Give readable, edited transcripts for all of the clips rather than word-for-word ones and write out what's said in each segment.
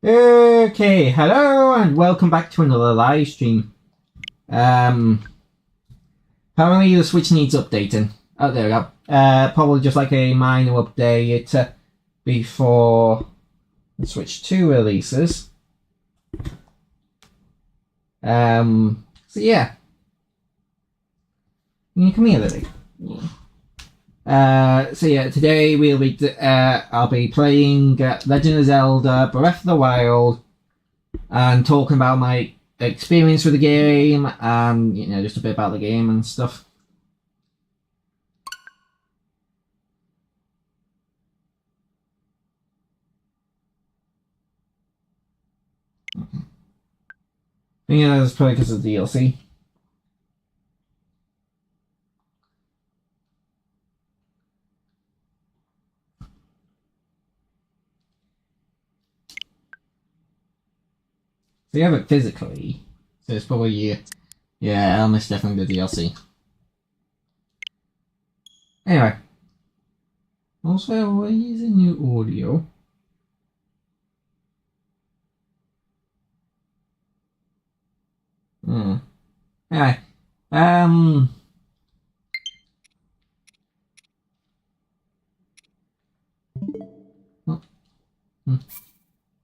Okay, hello and welcome back to another live stream. Apparently the Switch needs updating. Oh, there we go. Probably just like a minor update before the Switch 2 releases. So yeah. Can you come here, Lily? So yeah, today I'll be playing Legend of Zelda Breath of the Wild and talking about my experience with the game and, just a bit about the game and stuff. Yeah, that's probably because of the DLC. So you have it physically, so it's probably almost definitely the DLC. Anyway, also we're using new audio. Anyway,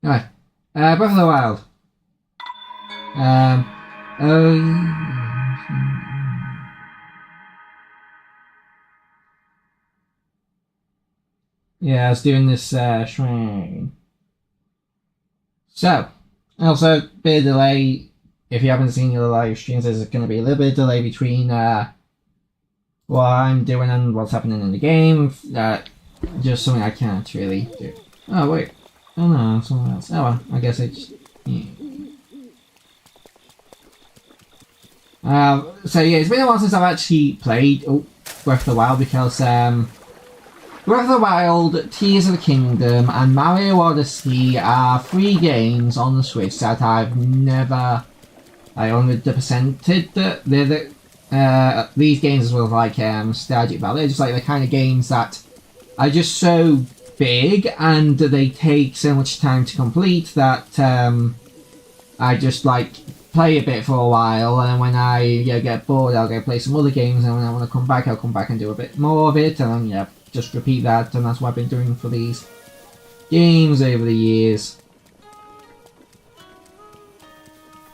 Anyway, Breath of the Wild. Yeah, I was doing this shrine. So, also, bit of delay. If you haven't seen the live streams, there's going to be a little bit of delay between what I'm doing and what's happening in the game. Just something I can't really do. Oh, wait. Oh, no, something else. Oh, well, I guess it's... Yeah. So yeah, it's been a while since I've actually played Breath of the Wild because Breath of the Wild, Tears of the Kingdom, and Mario Odyssey are 3 games on the Switch that I've never 100%ed. These games as well as like Stardew Valley, just like the kind of games that are just so big and they take so much time to complete that I just like play a bit for a while, and when I get bored, I'll go play some other games, and when I want to come back, I'll come back and do a bit more of it, and then just repeat that, and that's what I've been doing for these games over the years.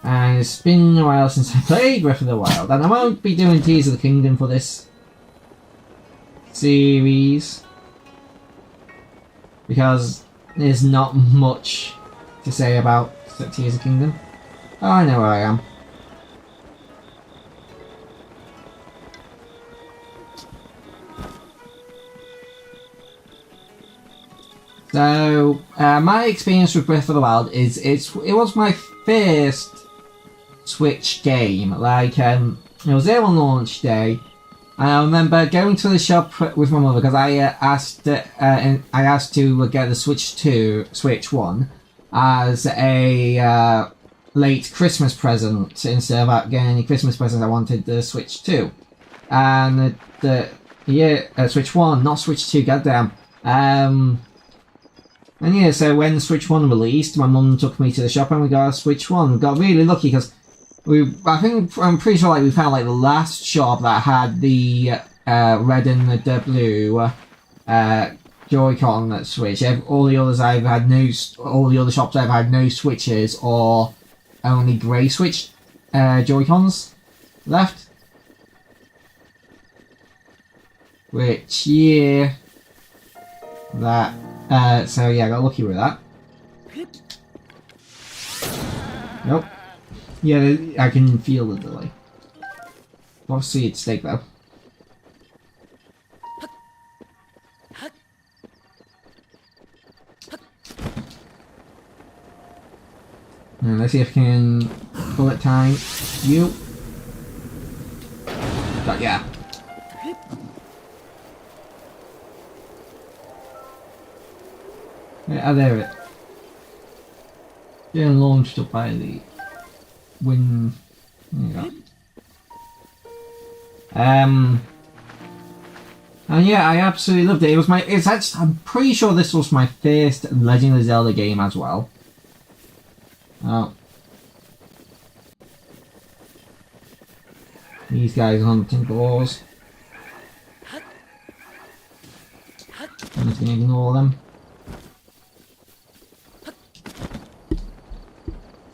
And it's been a while since I played Breath of the Wild, and I won't be doing Tears of the Kingdom for this series because there's not much to say about Tears of the Kingdom. Oh, I know where I am. So, my experience with Breath of the Wild is it was my first Switch game. Like, it was there on launch day, and I remember going to the shop with my mother because I asked to get the Switch 1 as a late Christmas present. Instead of getting any Christmas presents, I wanted the Switch 2. And Switch 1, not Switch 2, goddamn. And yeah, so when Switch 1 released, my mum took me to the shop and we got a Switch 1. We got really lucky because I'm pretty sure we found the last shop that had the red and the blue Joy-Con Switch. All the others all the other shops I've had no Switches or only grey Switch Joy-Cons left. Which, so yeah, I got lucky with that. Nope. Yeah, I can feel the delay. Obviously it's steak though. And let's see if I can bullet time you. But yeah. There it. Getting launched up by the wind. There you go. And yeah, I absolutely loved it. I'm pretty sure this was my first Legend of Zelda game as well. Oh. These guys are hunting doors. I'm just gonna ignore them.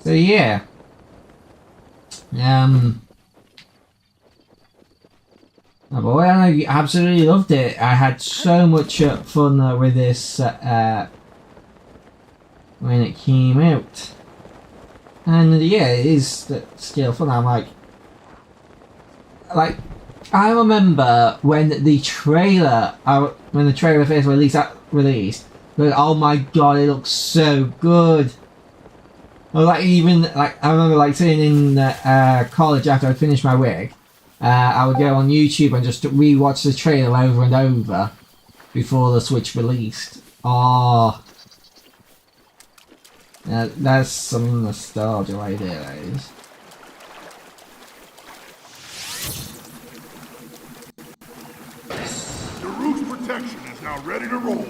So yeah. Oh boy, I absolutely loved it. I had so much fun with this when it came out. And yeah, it is still fun. I'm like, I remember when the trailer first released, but oh my god, it looks so good. Or I remember sitting in college after I'd finished my wig, I would go on YouTube and just rewatch the trailer over and over before the Switch released. Oh, that's some nostalgia right there, that is. Protection is now ready to roll.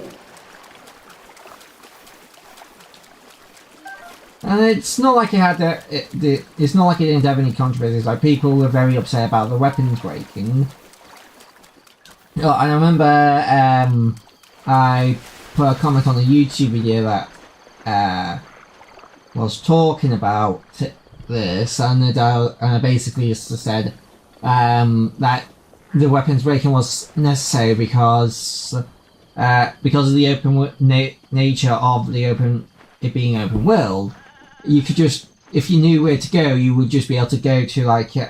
And it's not like it had it's not like it didn't have any controversies. Like, people were very upset about the weapons breaking. Oh, and I remember I put a comment on a YouTube video that was talking about this, and I basically just said that the weapons breaking was necessary because of the open nature of it being open world. You could just, if you knew where to go, you would just be able to go to like go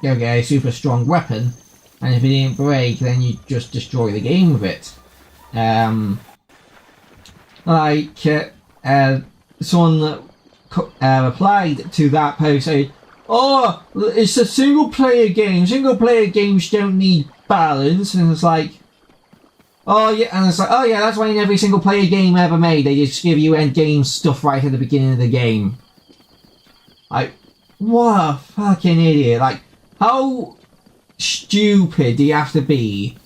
get a super strong weapon, and if it didn't break, then you just destroy the game with it. Someone replied to that post saying, "Oh, it's a single-player game. Single-player games don't need balance." And it's like, oh yeah, and it's like, oh yeah, that's why in every single-player game ever made, they just give you end-game stuff right at the beginning of the game. Like, what a fucking idiot. Like, how stupid do you have to be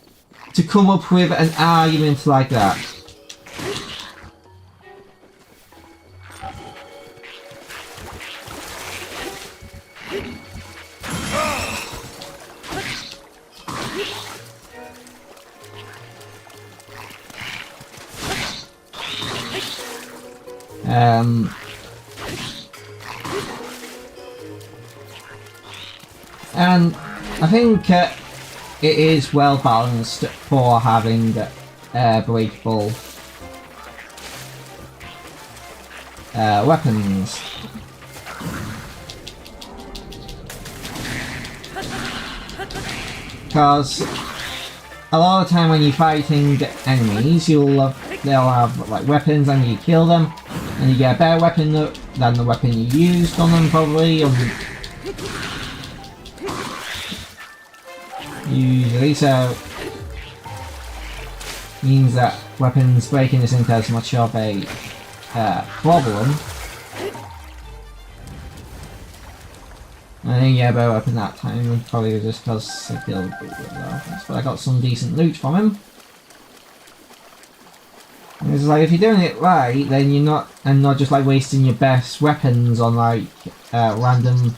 to come up with an argument like that? And I think it is well balanced for having breakable weapons. Because a lot of the time when you're fighting enemies, they'll have like weapons and you kill them, and you get a better weapon than the weapon you used on them, probably. Usually, so means that weapons breaking isn't as much of a problem. I think yeah, better weapon that time, probably just because I killed the but I got some decent loot from him. And it's like, if you're doing it right, then you're not just like wasting your best weapons on like random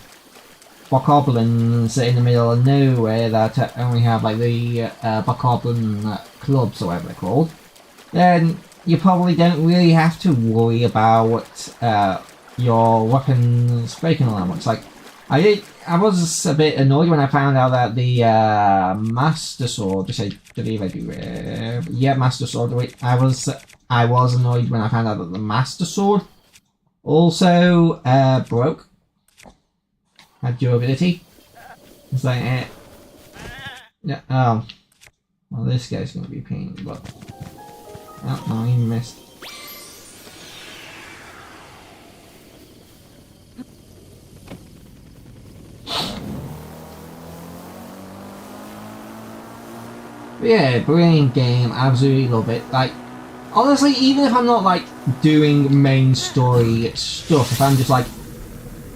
bokoblins in the middle of nowhere that only have like the bokoblin clubs or whatever they're called. Then you probably don't really have to worry about your weapons breaking all that much. Like, I was a bit annoyed when I found out that the Master Sword, which I believe I do, yeah, Master Sword. I was annoyed when I found out that the Master Sword also broke, had durability. It's like, yeah, oh, well, this guy's gonna be a pain, but oh no, he missed. But yeah, brilliant game, absolutely love it. Like, honestly, even if I'm not like doing main story stuff, if I'm just like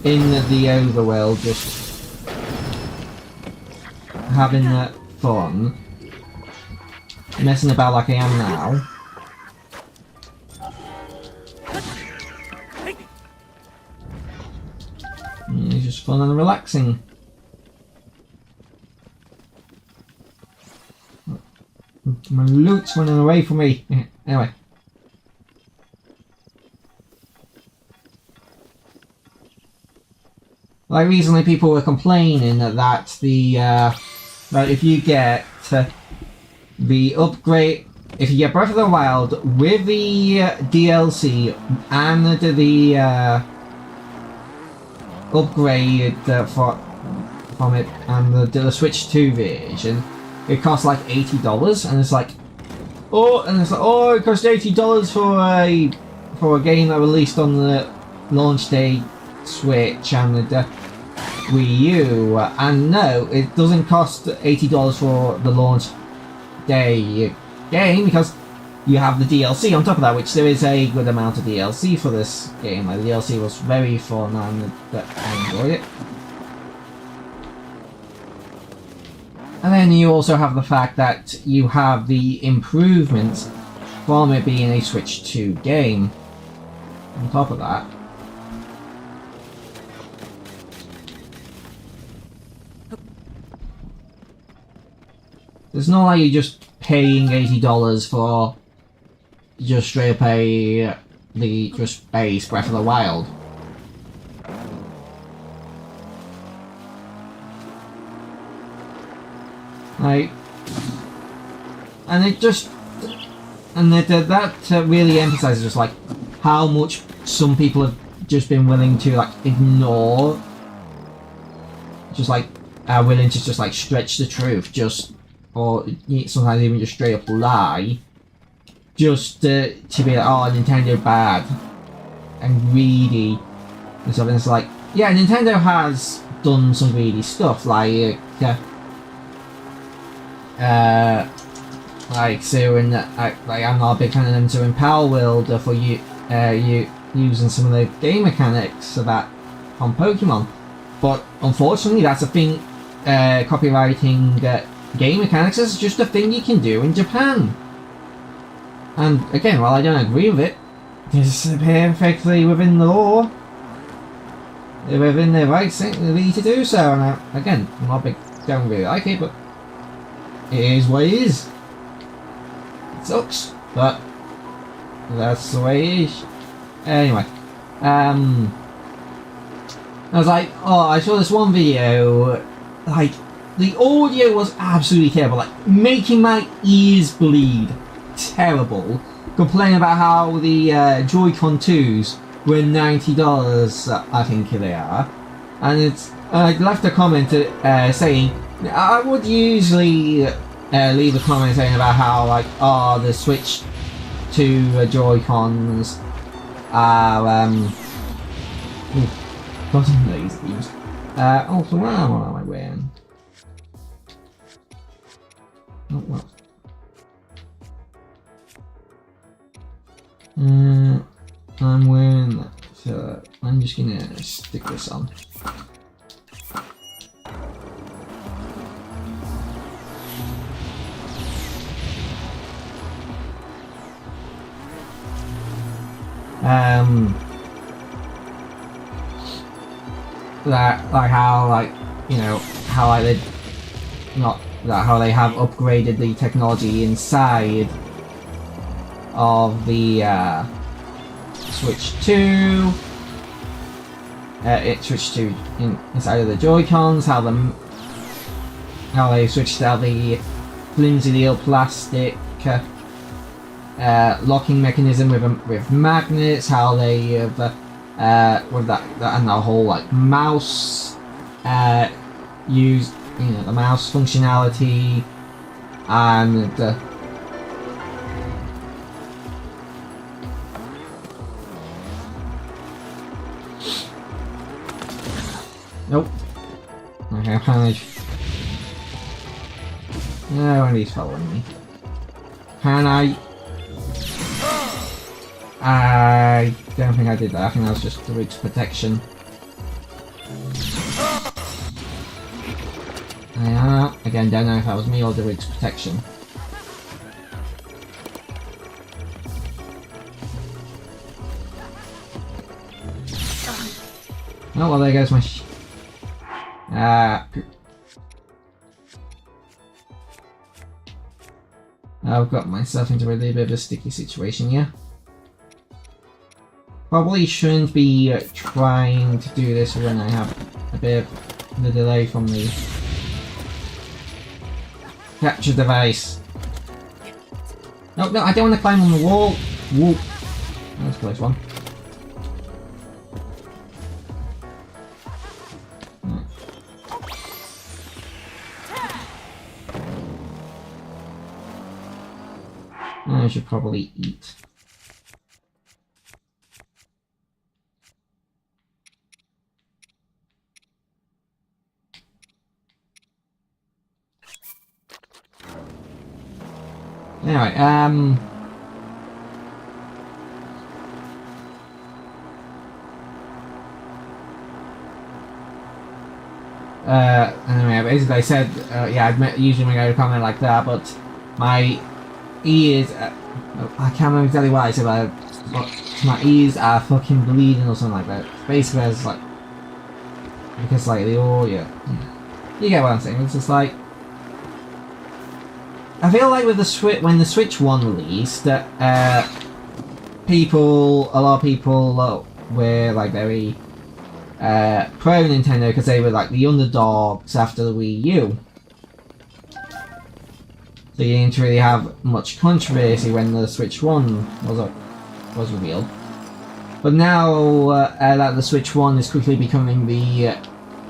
in the overworld, just having fun, messing about like I am now, fun and relaxing. My loot's running away from me. Anyway. Like recently people were complaining that that if you get the upgrade, if you get Breath of the Wild with the DLC and the upgrade from it and the Switch 2 version, it costs like $80, and it's like, it costs $80 for a game that released on the launch day Switch and the Wii U, and no, it doesn't cost $80 for the launch day game because you have the DLC on top of that, which there is a good amount of DLC for this game. Like, the DLC was very fun and I enjoyed it. And then you also have the fact that you have the improvements from it being a Switch 2 game on top of that. It's not like you're just paying $80 for just straight up the just base Breath of the Wild. Like, and it just, and that really emphasizes just like how much some people have just been willing to like ignore, just like are willing to just like stretch the truth, just. Or sometimes even just straight up lie, just to be like, oh, Nintendo bad and greedy and stuff. And it's like, yeah, Nintendo has done some greedy stuff, like suing, like I'm not a big fan of them suing Power World for you using some of the game mechanics of that on Pokemon, but unfortunately that's a thing. Copywriting. Game mechanics is just a thing you can do in Japan. And again, while I don't agree with it, it's perfectly within the law. They're within their rights to do so. And again, I'm not big, don't really like it, but it is what it is. It sucks, but that's the way it is. Anyway, I was like, oh, I saw this one video, like. The audio was absolutely terrible, like making my ears bleed. Terrible. Complaining about how the Joy-Con 2s were $90, I think they are. And it's I left a comment saying I would usually leave a comment saying about how like the Switch 2 Joy-Cons are button lazy. Also, what am I wearing? Oh, well. I'm wearing that, so I'm just gonna stick this on. That like how like you know how like they not that how they have upgraded the technology inside of the Switch 2. It switched to inside of the Joy-Cons. How they switched out the flimsy little plastic locking mechanism with magnets. How they have with that and the whole like mouse used. You know, the mouse functionality and the nope. Okay, apparently no one is following me. Can I don't think I did that. I think that was just the root's protection. Again, don't know if that was me or the rig's protection. Oh well, there goes my I've got myself into a little bit of a sticky situation here. Probably shouldn't be trying to do this when I have a bit of the delay from the capture device. No, no, I don't want to climb on the wall. Whoop. That's a close one. I should probably eat. Anyway, anyway, basically I said, yeah, I'd usually make a comment like that, but my ears, I can't remember exactly what I said about it, but my ears are fucking bleeding or something like that. Basically, it's like, because like the audio, you get what I'm saying, it's just like, I feel like with the Switch, when the Switch 1 released, that a lot of people were like very pro Nintendo because they were like the underdogs after the Wii U. So you didn't really have much controversy when the Switch 1 was revealed. But now that the Switch 1 is quickly becoming the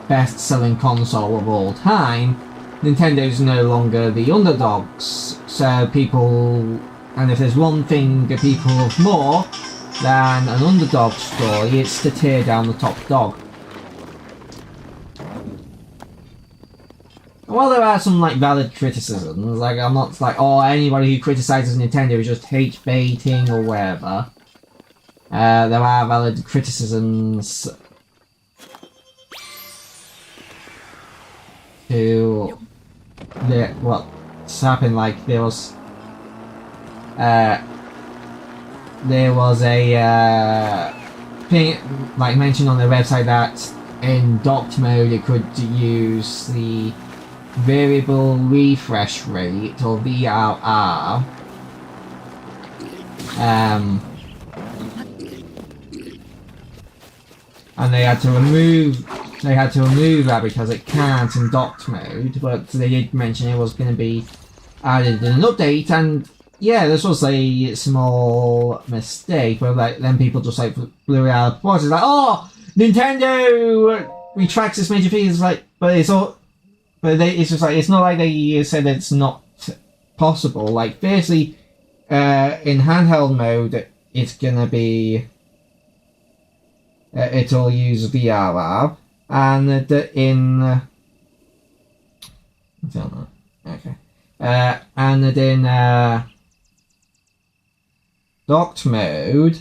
best-selling console of all time, Nintendo's no longer the underdogs. So people, and if there's one thing that people love more than an underdog story, it's to tear down the top dog. While there are some like valid criticisms, like I'm not like, oh, anybody who criticizes Nintendo is just hate baiting or whatever. There are valid criticisms to what's happened. Like there was a thing like mentioned on their website that in docked mode it could use the variable refresh rate or VRR. And they had to remove that because it can't in docked mode, but they did mention it was going to be added in an update, and yeah, this was a small mistake, but like then people just like blew it out of proportion. It's like, oh, Nintendo retracts this major feature. It's like, but it's all, but it's just like, it's not like they said it's not possible. Like basically, in handheld mode, it's gonna be. It'll use VRR, and in I don't know. Okay, and in docked mode,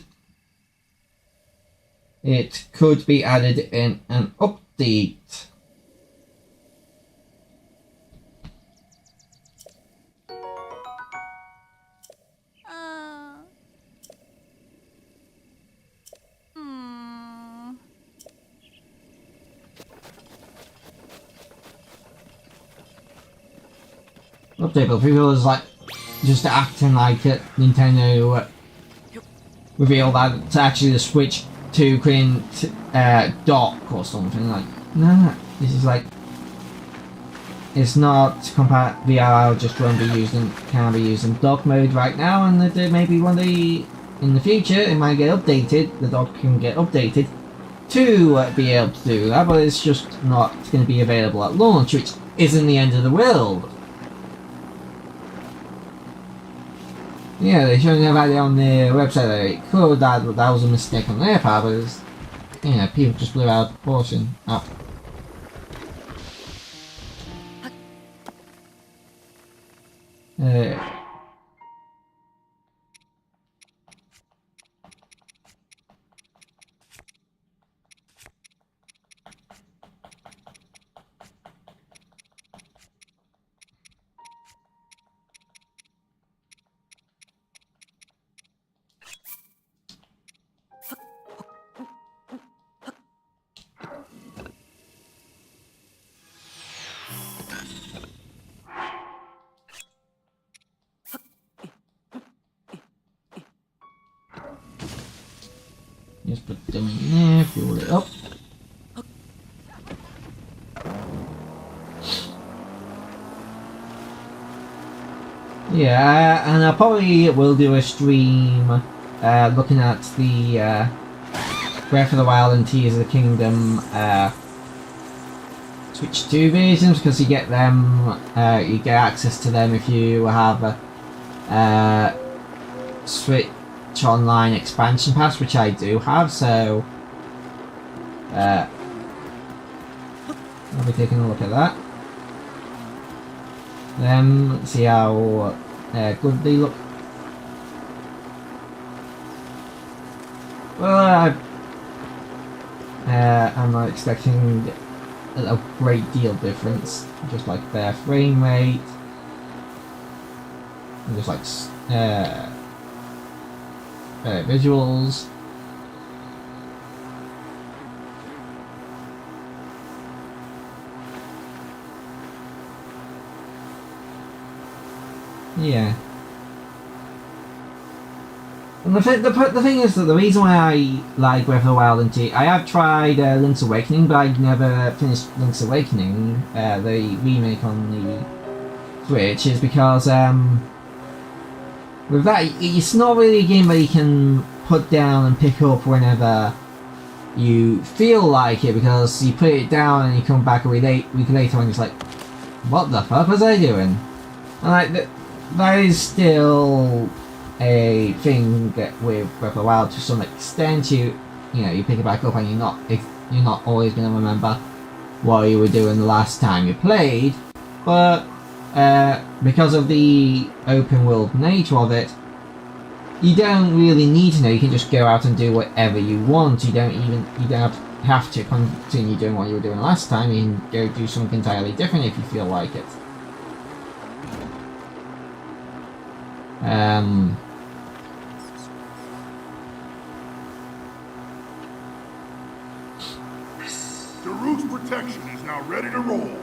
it could be added in an update. Update, but people was like just acting like it. Nintendo revealed that it's actually the Switch 2 couldn't dock or something. Like, no, this is like, it's not VR just won't be used and can be used in dock mode right now, and that maybe one day in the future it might get updated. The dock can get updated to be able to do that, but it's just not going to be available at launch, which isn't the end of the world. Yeah, they shouldn't have had it on their website. They could. That was a mistake on their part, but it's, you know, people just blew out of proportion. Oh. Just put them in there, fill it up. Yeah, and I probably will do a stream looking at the Breath of the Wild and Tears of the Kingdom Switch 2 versions, because you get them, you get access to them if you have a Switch Online expansion pass, which I do have, so I'll be taking a look at that. Let's see how good they look. Well, I'm not expecting a great deal difference, just like their frame rate, and just like visuals. Yeah. And the thing is that the reason why I like Breath of the Wild and I have tried Link's Awakening, but I never finished Link's Awakening, the remake on the Switch, is because with that, it's not really a game that you can put down and pick up whenever you feel like it, because you put it down and you come back a week later and it's like, what the fuck was I doing? And like, that is still a thing with Breath of the Wild to some extent. You know, you pick it back up and you're not always going to remember what you were doing the last time you played, but because of the open world nature of it, you don't really need to know. You can just go out and do whatever you want. You don't have to continue doing what you were doing last time. You can go do something entirely different if you feel like it. Daruk's protection is now ready to roll.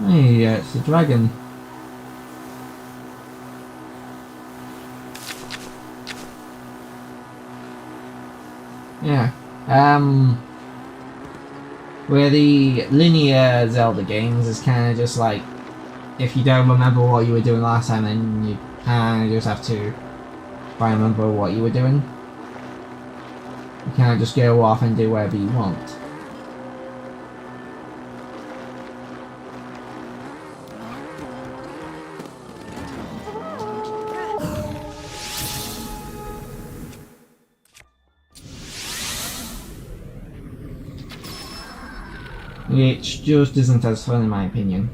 Hey, it's a dragon. Yeah. Where the linear Zelda games is kind of just like, if you don't remember what you were doing last time, then you kind of just have to try and remember what you were doing. You can't just go off and do whatever you want. Which just isn't as fun in my opinion.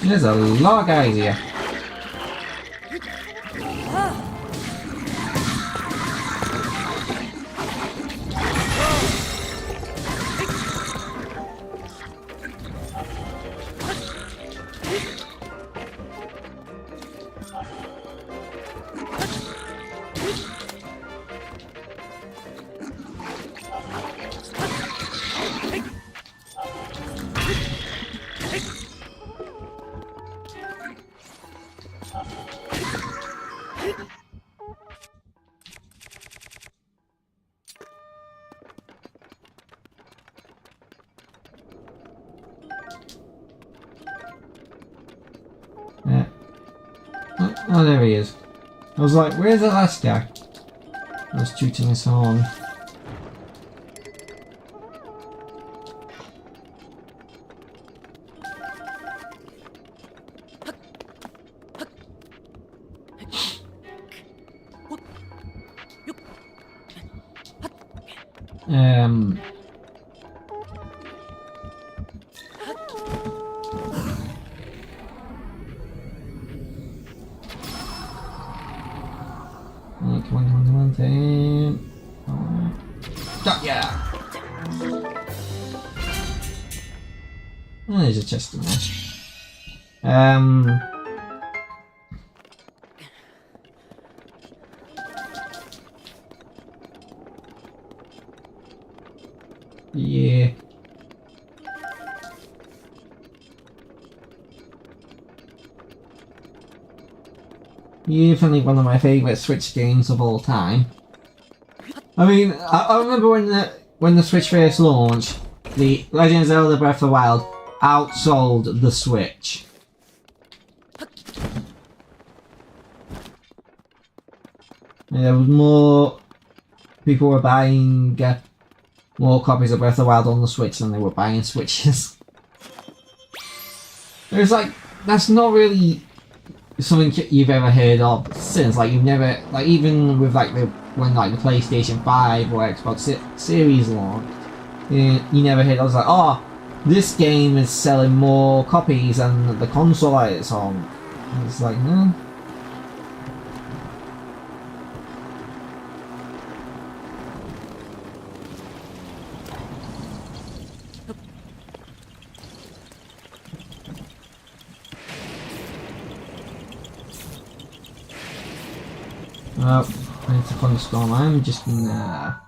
There's a lot of guys here. Oh, there he is. I was like, where's the last guy? I was tooting his horn. Come on, team. Got ya! Oh, there's a chest in there. Yeah. Definitely one of my favourite Switch games of all time. I mean, I remember when the Switch first launched, the Legend of Zelda Breath of the Wild outsold the Switch. And there was more people were buying more copies of Breath of the Wild on the Switch than they were buying Switches. It was like, that's not really something you've ever heard of since. Like, you've never, like, even with like when the PlayStation 5 or Xbox Series launched, you never heard. I was like, oh, this game is selling more copies than the console that it's on. And it's like, no. Oh, it's a thunderstorm. I'm just gonna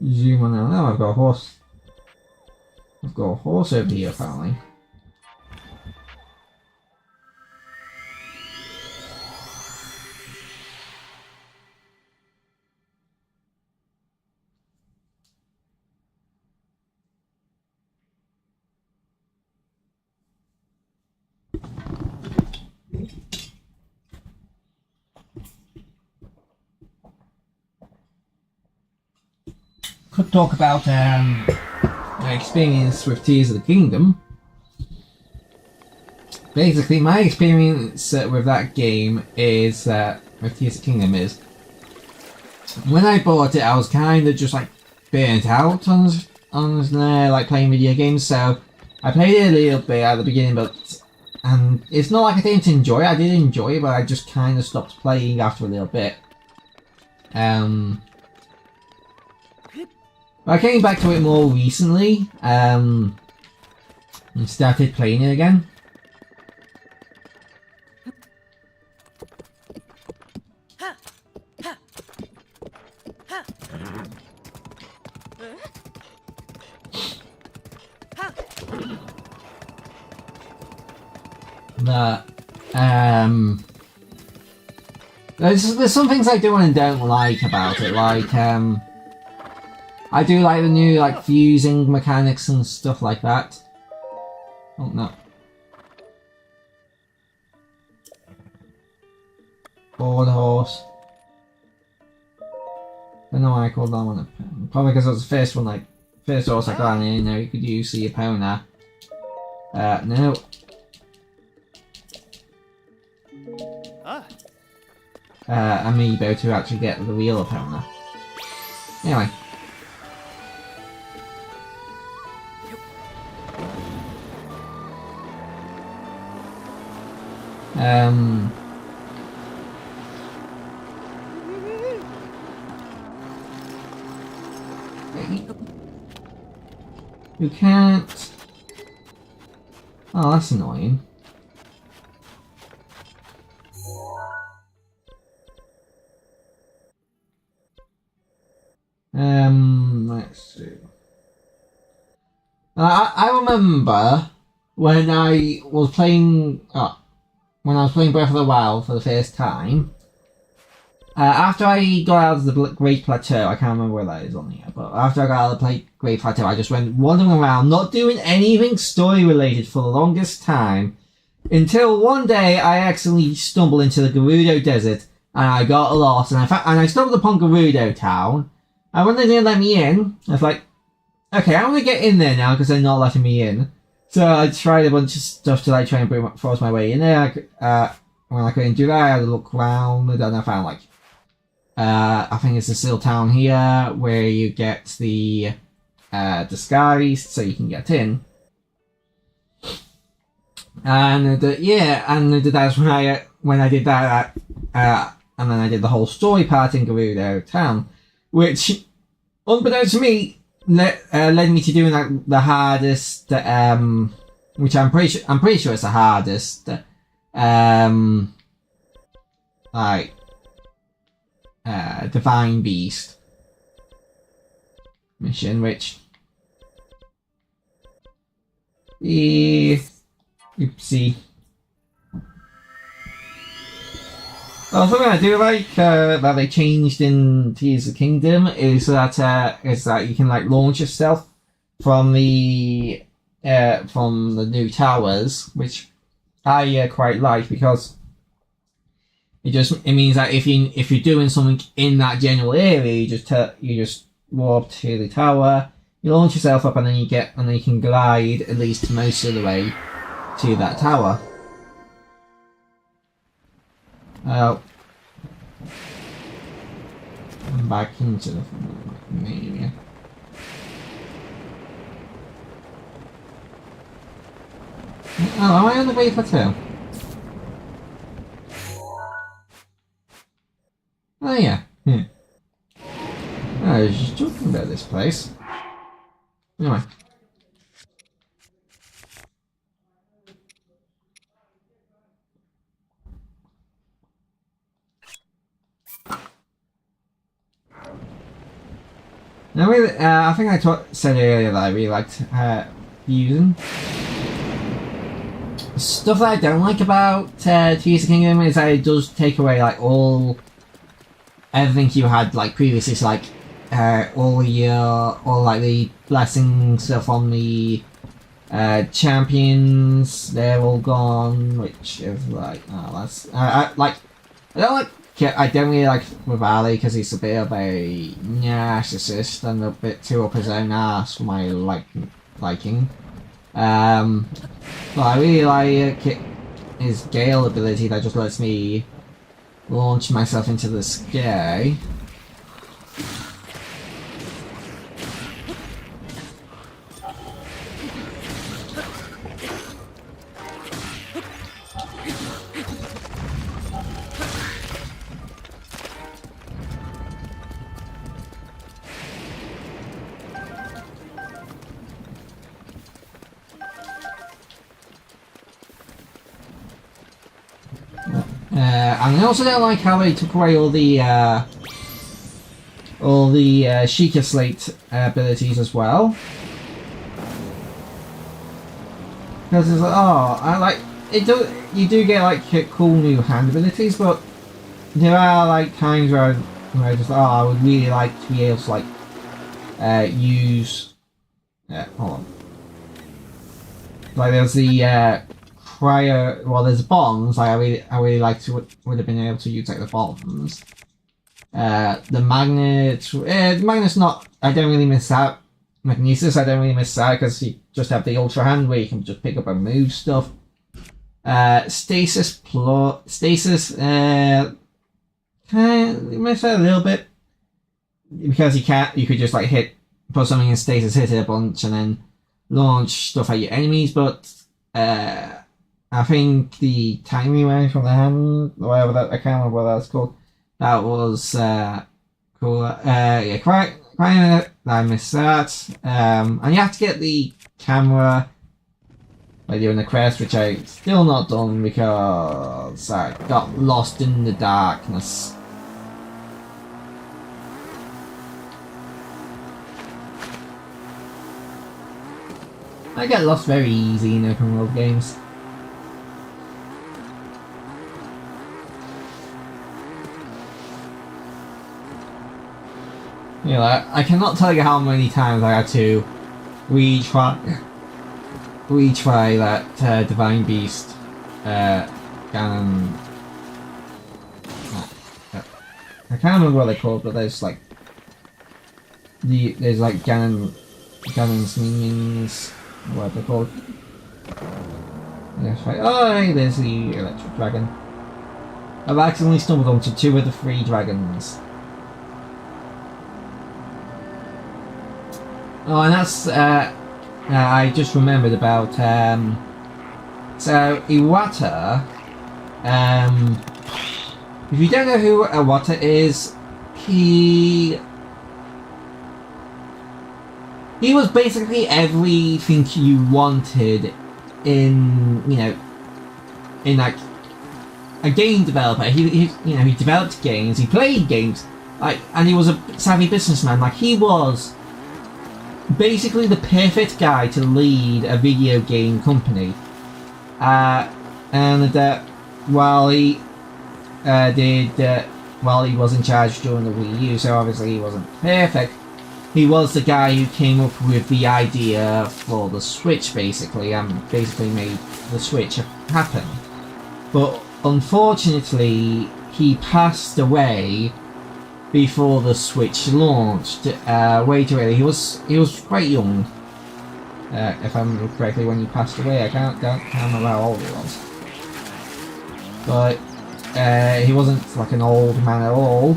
zoom on out. Oh, I've got a horse. I've got a horse over here, apparently. Could talk about my experience with Tears of the Kingdom. Basically, my experience with that game is with Tears of the Kingdom is when I bought it, I was kind of just like burnt out on like playing video games. So I played it a little bit at the beginning, but it's not like I didn't enjoy it. I did enjoy it, but I just kind of stopped playing after a little bit. I came back to it more recently, and started playing it again. But, there's some things I do and don't like about it, like, I do like the new, like, fusing mechanics and stuff like that. Oh, no. Board horse. I don't know why I called that one a probably because it was the first one, like, first horse I got in, you know, you could use the Epona. No. Amiibo to actually get the real Epona. Anyway. You can't... Oh, that's annoying. Let's see. I remember when I was playing... when I was playing Breath of the Wild for the first time, after I got out of the Great Plateau, I can't remember where that is on here, but after I got out of the Great Plateau, I just went wandering around, not doing anything story related for the longest time, until one day I accidentally stumbled into the Gerudo Desert, and I got lost, and I stumbled upon Gerudo Town, and when they didn't let me in, I was like, okay, I'm gonna get in there now because they're not letting me in. So I tried a bunch of stuff to like try and force my way in there. When I couldn't do that, I had to look around, and then I found like I think it's a Seal Town here where you get the disguise so you can get in. And that's when I did that, and then I did the whole story part in Gerudo Town, which, unbeknownst to me, led me to doing like the hardest, which I'm pretty sure it's the hardest, like Divine Beast mission, which oopsie. Also, what I do like that they changed in Tears of the Kingdom is that you can like launch yourself from the new towers, which I quite like because it means that if you're doing something in that general area, you just warp to the tower, you launch yourself up, and then you can glide at least most of the way to that tower. I'm back into the area. Oh, am I on the way for two? Oh yeah. I was just talking about this place. Anyway. Now, I think I said earlier that I really liked using. Stuff that I don't like about Tears of the Kingdom is that it does take away like everything you had like previously. So, like all like the blessing stuff on the champions, they're all gone, which is like, oh, that's I don't really like Rivali because he's a bit of a narcissist and a bit too up his own ass for my liking. But I really like his Gale ability that just lets me launch myself into the sky. And I also don't like how they took away all the Sheikah Slate abilities as well. Because it's like, oh, I like it. You do get like cool new hand abilities, but there are like times where I just I would really like to be able to like use. Hold on. Like there's the cryo. Well, there's bombs. Like I really like to would have been able to use like the bombs. The magnet. The magnet's not. I don't really miss that. Magnesis, I don't really miss that because you just have the ultra hand where you can just pick up and move stuff. Stasis. Kind of miss that a little bit because you could just like put something in stasis, hit it a bunch, and then launch stuff at your enemies. But I think the timing way from the hand, whatever that, I can't remember what that's called. That was cool. Yeah, quite a minute. I missed that. And you have to get the camera by doing the quest, which I still not done because I got lost in the darkness. I get lost very easy in open world games. You know, I cannot tell you how many times I had to retry that Divine Beast Ganon. I can't remember what they're called, but there's like Ganon's minions, what they're called. Yes, right. Oh, hey, there's the electric dragon. I've accidentally stumbled onto 2 of the 3 dragons. Oh, and that's I just remembered about so Iwata. If you don't know who Iwata is, he he was basically everything you wanted in, you know, in like a game developer. He you know, he developed games, he played games, like, and he was a savvy businessman. Like, he was basically the perfect guy to lead a video game company. And while he while he was in charge during the Wii U, so obviously he wasn't perfect, he was the guy who came up with the idea for the Switch, basically, and basically made the Switch happen. But unfortunately, he passed away before the Switch launched. Way too early. He was quite young, if I remember correctly, when he passed away. I can't remember how old he was, but he wasn't like an old man at all.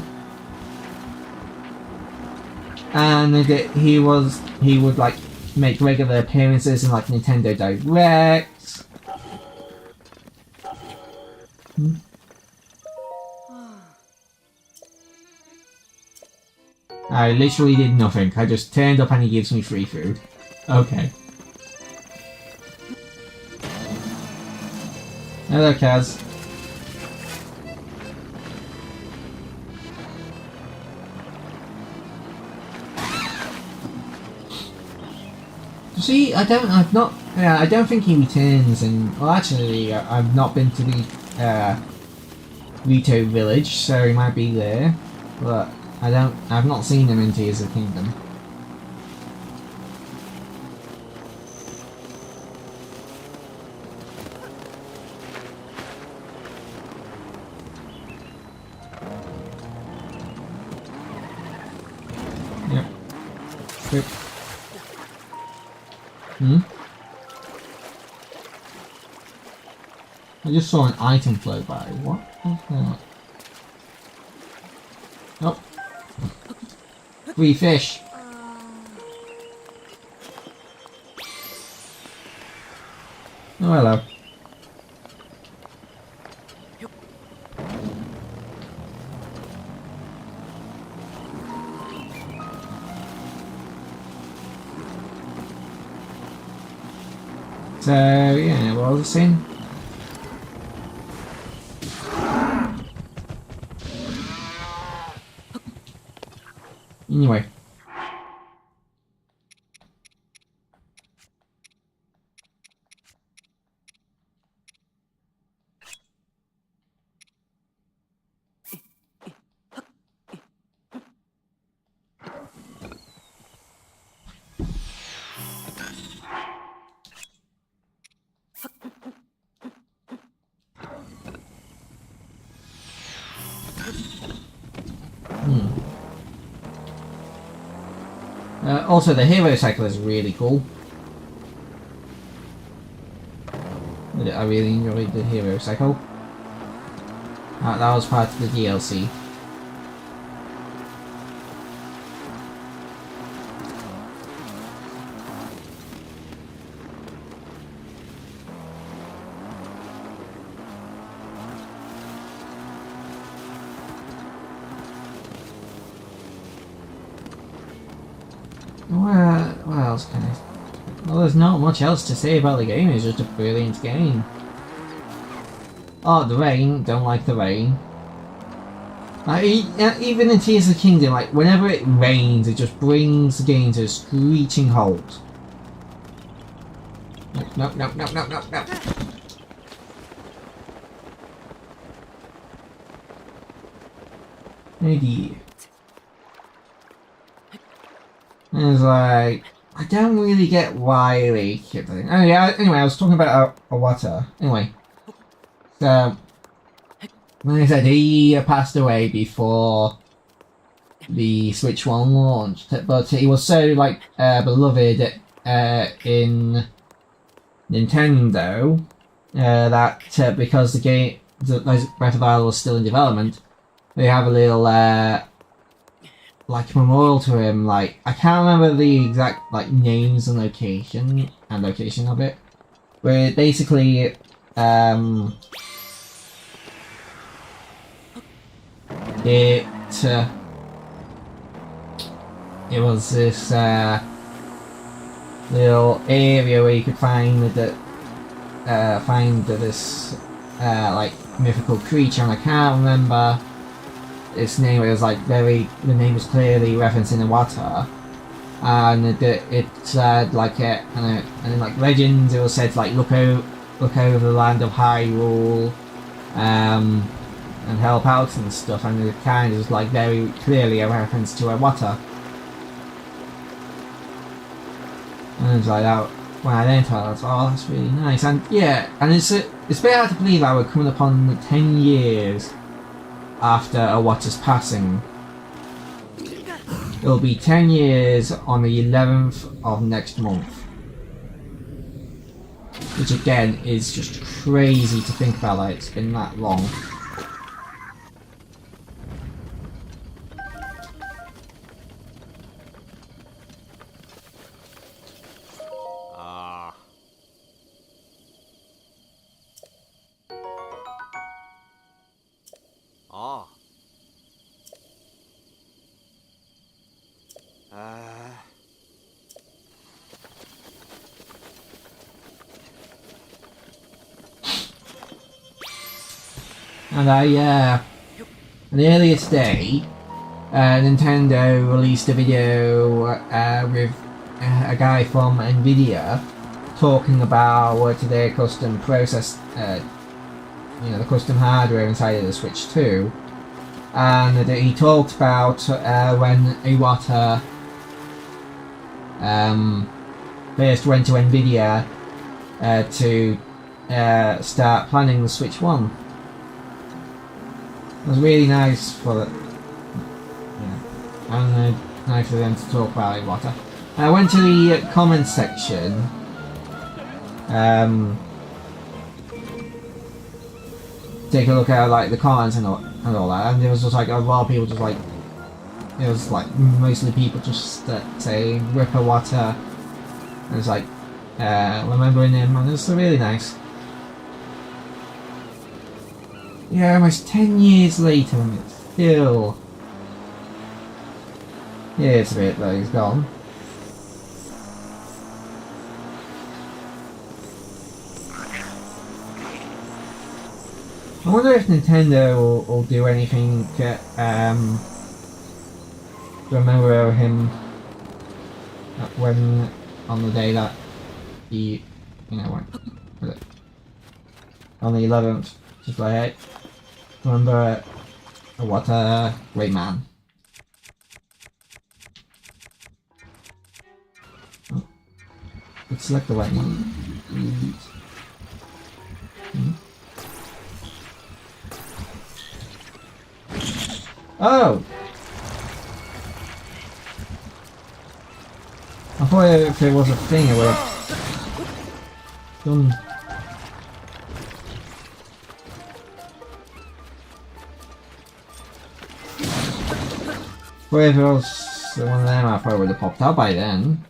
And he would like make regular appearances in like Nintendo Directs. I literally did nothing. I just turned up and he gives me free food. Okay. Hello, Kaz. See, I don't think he returns, and well, actually, I've not been to the Rito village, so he might be there, but I've not seen him in Tears of the Kingdom. Yep. Quick. I just saw an item flow by. What was that? Oh. Free fish. Oh, hello. So, yeah, what was I saying? Anyway. Also, the hero cycle is really cool. I really enjoyed the hero cycle. That was part of the DLC. What else can I... Well, there's not much else to say about the game. It's just a brilliant game. Oh, the rain. Don't like the rain. Like, even in Tears of the Kingdom, like, whenever it rains, it just brings the game to a screeching halt. No, no, no, no, no, no. Maybe. And it's like, I don't really get why they keep doing. Oh yeah. Anyway, I was talking about Awata. Anyway, so like I said, he passed away before the Switch One launched, but he was so like beloved in Nintendo that because the game, Breath of the Wild was still in development, they have a little like memorial to him. Like, I can't remember the exact like names and location of it, but basically it was this little area where you could find this like mythical creature, and I can't remember its name. It was like the name was clearly referencing the water, and it said like and in like legends it was said like look over the land of Hyrule, and help out and stuff, and it kind of was like very clearly a reference to a water. And it was like that when I learned that, I was like, oh, that's really nice. And yeah, and it's a bit hard to believe that we're coming upon 10 years after a water's passing. It'll be 10 years on the 11th of next month. Which again is just crazy to think about, like it's been that long. And on the earliest day, Nintendo released a video with a guy from Nvidia talking about their custom process, the custom hardware inside of the Switch 2, and he talked about when Iwata first went to Nvidia to start planning the Switch 1. It was really nice for it. Yeah. And nice for them to talk about Iwata. I went to the comments section. Take a look at like the comments and all that, and there was just like a lot of people just like, it was like mostly people just saying Ripper Water. And it's like remembering him, and it's really nice. Yeah, almost 10 years later and it's still... Yeah, it's a bit that he's gone. I wonder if Nintendo will do anything to remember him when, on the day that he, went, on the 11th, just like, hey, remember what a great man. Oh. Let's select the right one. Oh! I thought if it was a thing it would have done. If it was one of them, I probably would have popped out by then.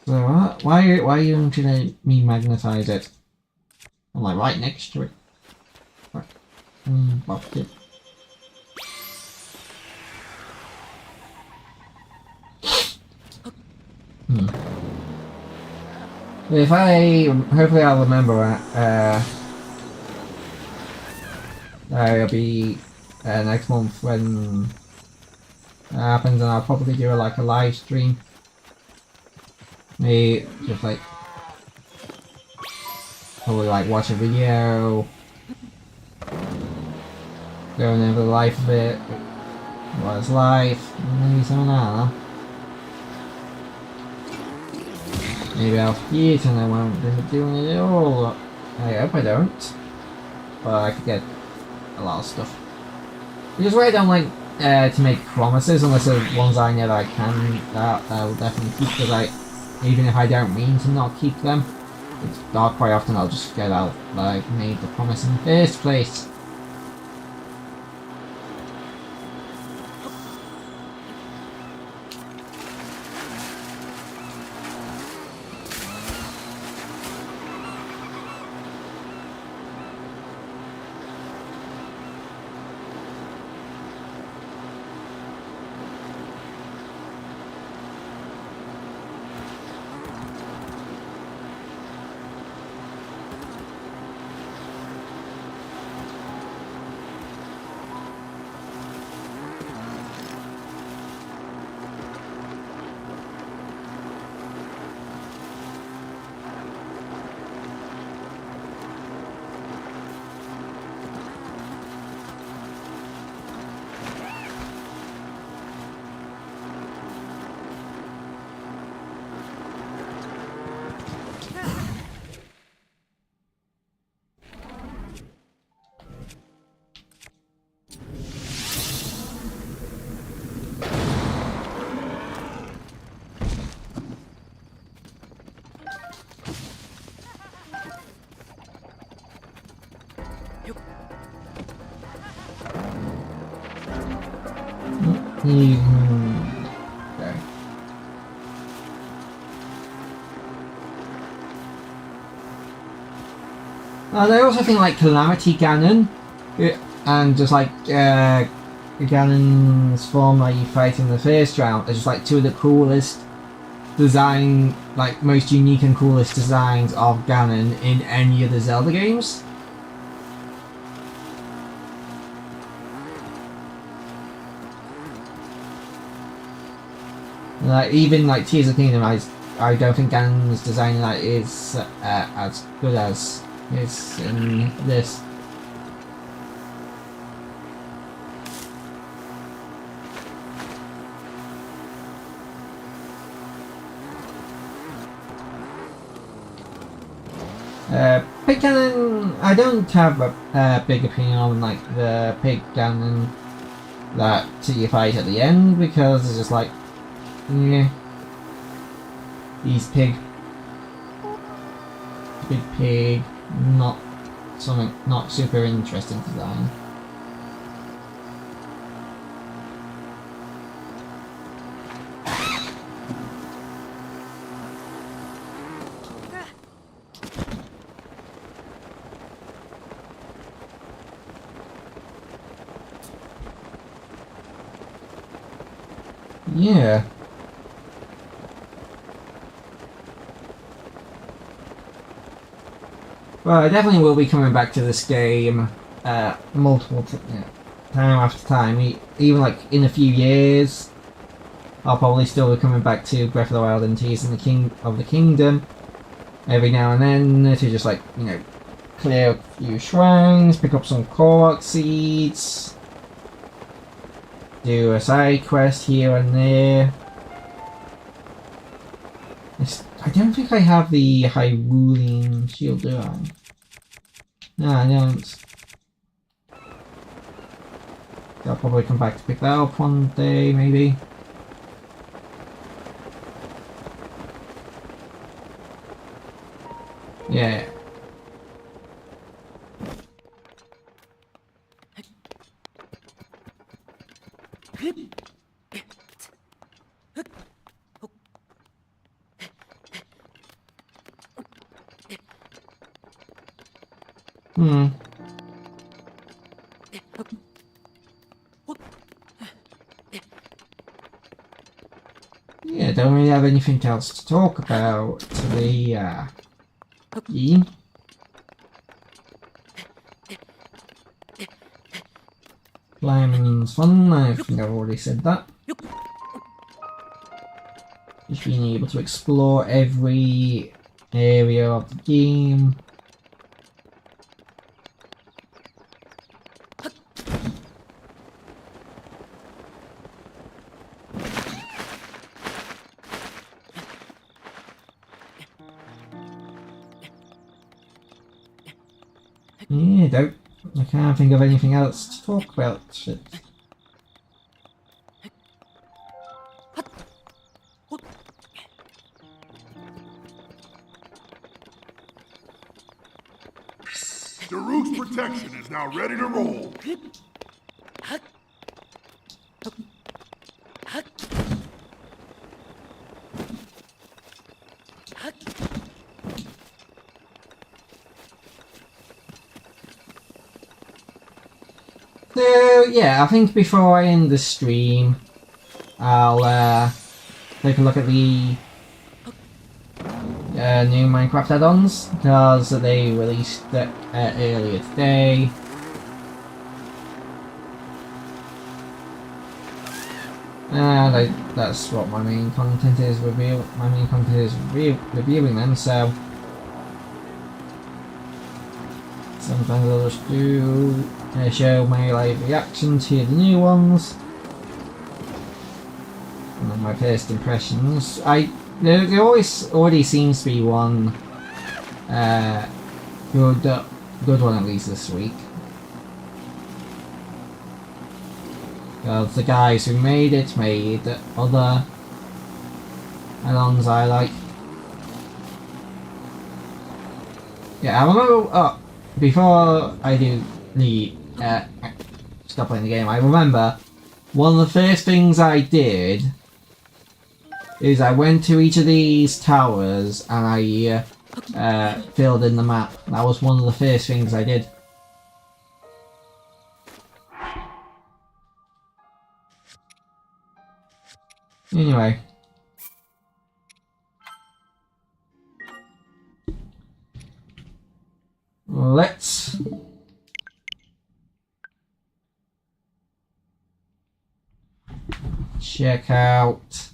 So why are you going to let me magnetize it? I'm like right next to it. Popped it. If hopefully I'll remember it'll be next month when that happens, and I'll probably do like a live stream. Maybe just like probably like watch a video, going over the life of it, what it's like, maybe something like that. Maybe I'll forget and I won't be doing it at all. I hope I don't. But I could get a lot of stuff. Which is why I don't like to make promises unless there's ones I know that I can, that I will definitely keep, because even if I don't mean to not keep them, it's quite often I'll just forget out that I made the promise in the first place. Okay. I also think like Calamity Ganon, and just like Ganon's form that you fight in the first round are just like two of the coolest design, like most unique and coolest designs of Ganon in any of the Zelda games. Like even like Tears of the Kingdom, I don't think Ganon's design that is as good as is in this. Pig Ganon, I don't have a big opinion on like the Pig Ganon that you fight at the end, because it's just like, yeah, he's big pig, not super interesting design. Yeah. Well, I definitely will be coming back to this game multiple time after time. Even like in a few years, I'll probably still be coming back to Breath of the Wild and Tears of the Kingdom every now and then to just like, you know, clear a few shrines, pick up some Korok seeds, do a side quest here and there. I don't think I have the Hyrulean shield, do I? No, I don't. I'll probably come back to pick that up one day, maybe. Yeah. Yeah, don't really have anything else to talk about to the game. Climbing's fun, I think I've already said that. Just being able to explore every area of the game. Yeah, I can't think of anything else to talk about. Shit. Daruk's protection is now ready to roll. So yeah, I think before I end the stream, I'll take a look at the new Minecraft add-ons, because they released earlier today. And that's what my main content is. My main content is reviewing them. So sometimes I'll just do show my live reaction to the new ones and then my first impressions. There always already seems to be one good one at least this week. Because the guys who made it made other add-ons I like. Yeah, I remember. Before I do the stop playing the game, I remember one of the first things I did is I went to each of these towers and I filled in the map. That was one of the first things I did. Anyway. Let's check out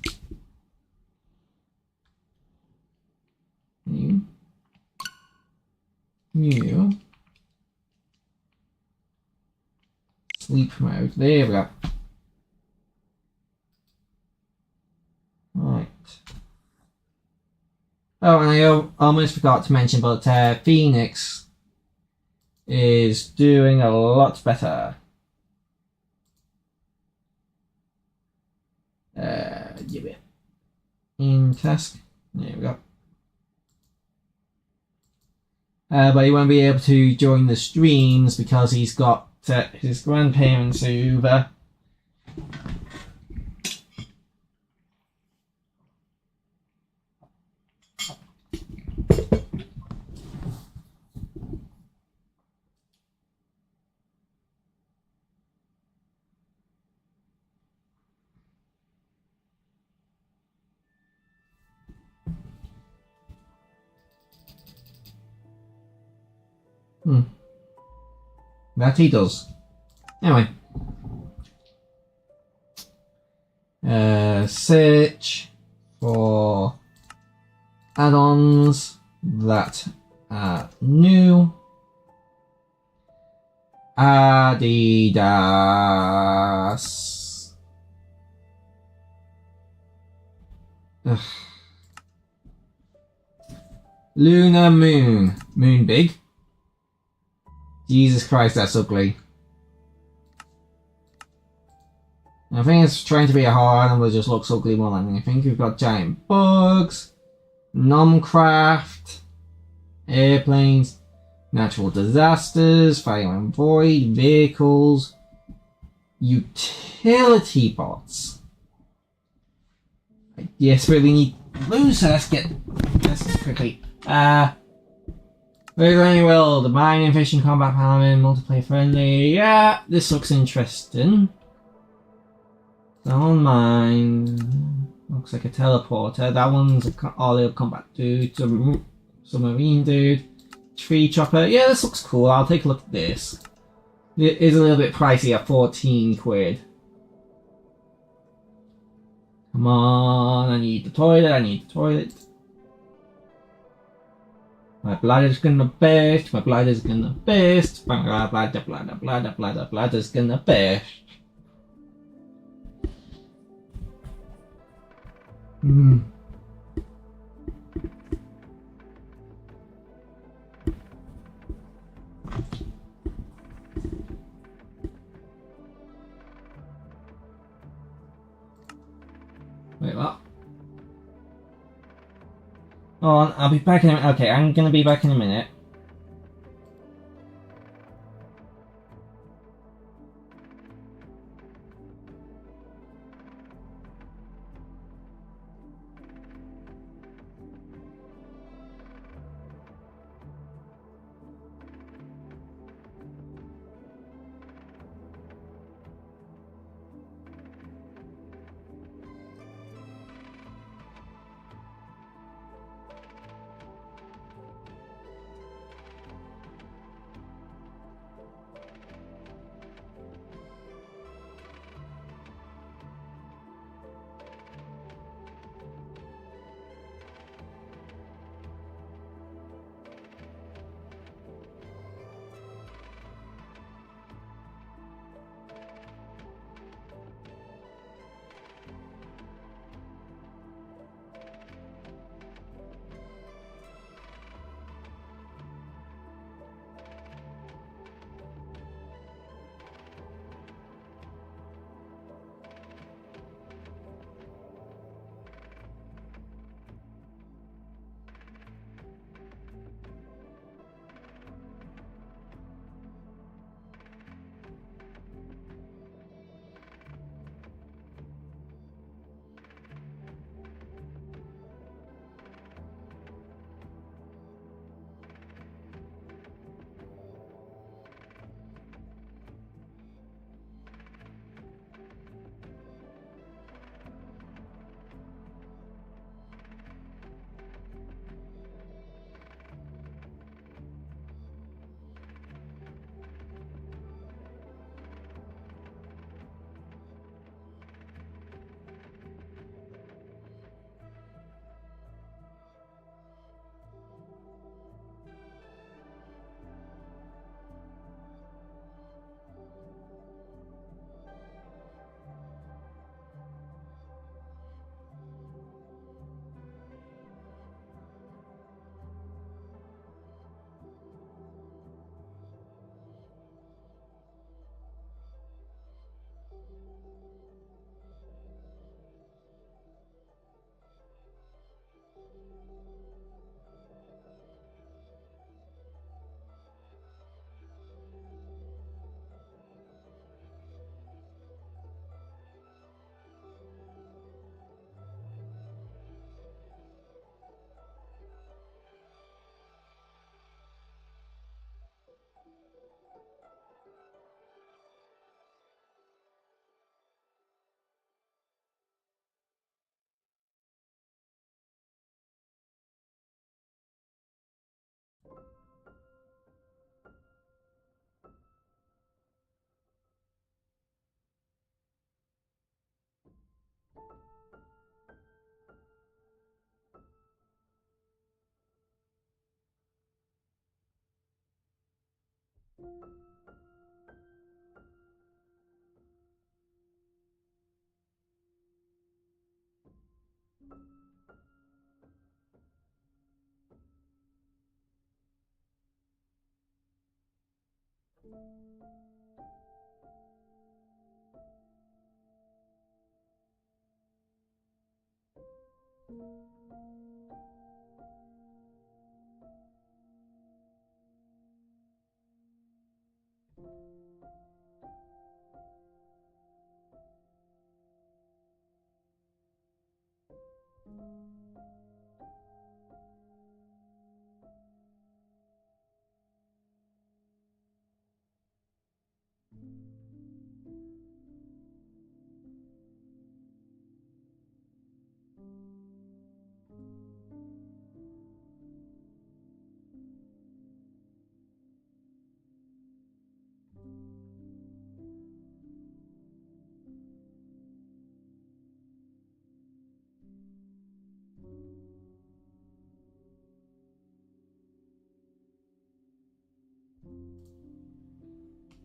new sleep mode. There we go. Right. Oh, and I almost forgot to mention, but Phoenix is doing a lot better. Give it in task. There we go. But he won't be able to join the streams because he's got his grandparents over. That he does. Anyway. Search for add-ons that are new. Adidas. Ugh. Lunar Moon. Moon big. Jesus Christ, that's ugly. I think it's trying to be a horror animal, it just looks ugly more than anything. We've got giant bugs, Nomcraft, airplanes, natural disasters, fire and void, vehicles, utility bots. I desperately need loot, so let's get this quickly. Very, very well. The mining, fishing, combat, paladin, multiplayer friendly. Yeah, this looks interesting. Don't mind. Looks like a teleporter. That one's all-out combat dude. Submarine dude. Tree chopper. Yeah, this looks cool. I'll take a look at this. It is a little bit pricey at 14 quid. Come on, I need the toilet. My bladder's gonna burst, Bladder's gonna burst. Wait, what? Hold on, I'll be back in a minute. Okay, I'm gonna be back in a minute.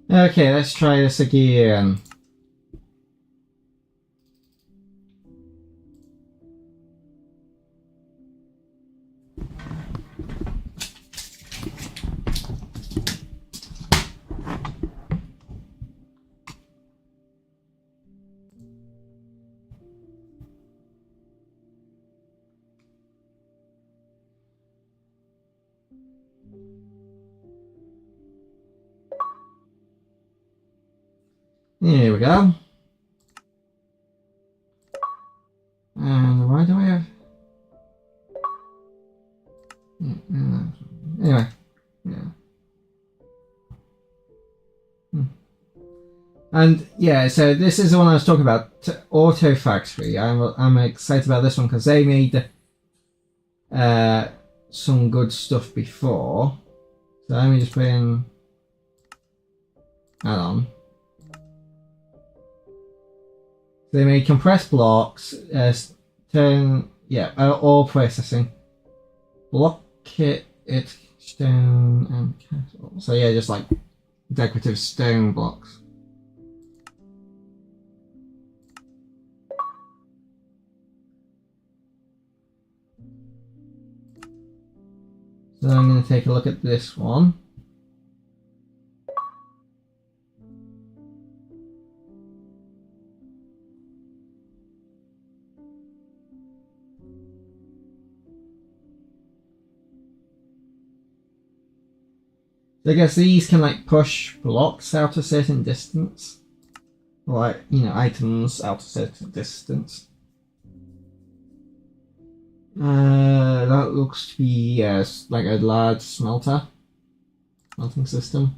Okay, let's try this again. Here we go. And why do I have... Anyway. Yeah. And yeah, so this is the one I was talking about, Auto Factory. I'm excited about this one because they made some good stuff before. So let me just put in add-on. They made compressed blocks, all processing, block it, stone and castle. So yeah, just like decorative stone blocks. So I'm going to take a look at this one. So I guess these can like push blocks out a certain distance. Or like, items out a certain distance. That looks to be like a large smelting system.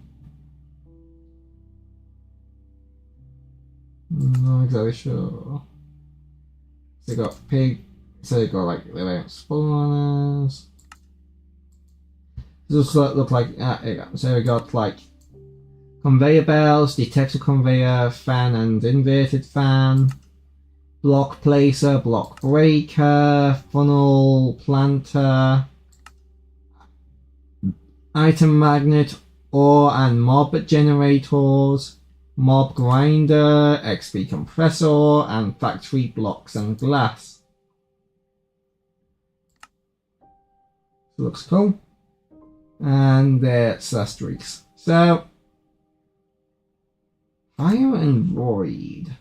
Not exactly sure. So they got they got like their own spawners. This look like so we got like conveyor belts, detector conveyor, fan and inverted fan, block placer, block breaker, funnel planter, item magnet, ore and mob generators, mob grinder, XP compressor, and factory blocks and glass. Looks cool. And there's asterisks. So, fire and void.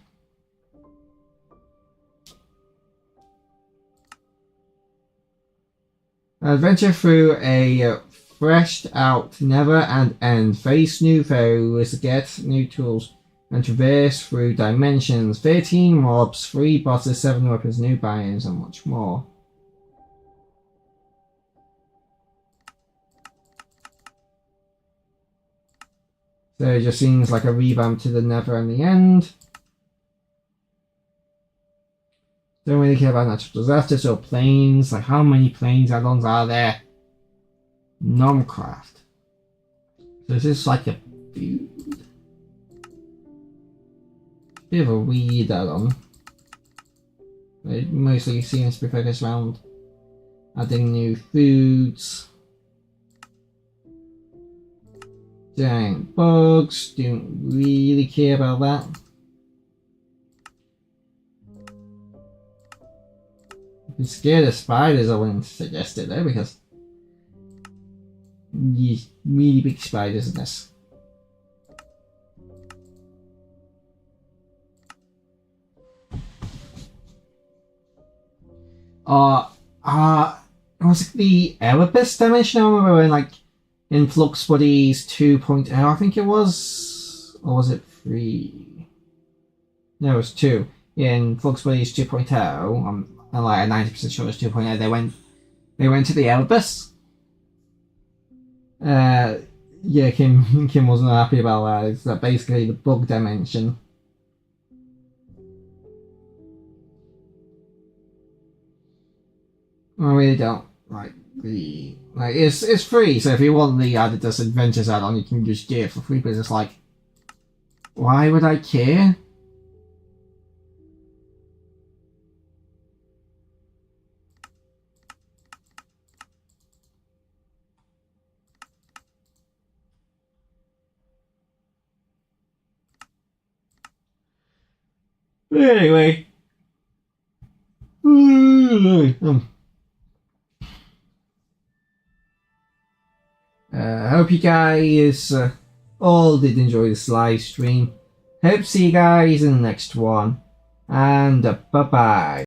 Adventure through a fleshed out never and end. Face new foes, get new tools, and traverse through dimensions. 13 mobs, 3 bosses, 7 weapons, new biomes, and much more. So it just seems like a revamp to the Never and the End. Don't really care about natural disasters or planes. Like, how many planes add-ons are there? Nomcraft. So is this like a bit of a weird add-on. It mostly seems to be focused around adding new foods. giant bugs. Don't really care about that. I'm scared of spiders. I wouldn't suggest it though because really big spiders in this. Was it the Erebus dimension? I remember when, like, in Flux Buddies 2.0, I think it was, or was it 3? No, it was 2. In Flux Buddies 2.0, I'm like 90% sure it was 2.0. They went to the Erebus. Yeah, Kim wasn't happy about that. It's basically the bug dimension. I really don't like it's free, so if you want the Adidas Adventures add-on, you can just get it for free. But it's like, why would I care? But anyway, I hope you guys all did enjoy this live stream. Hope to see you guys in the next one, and bye bye.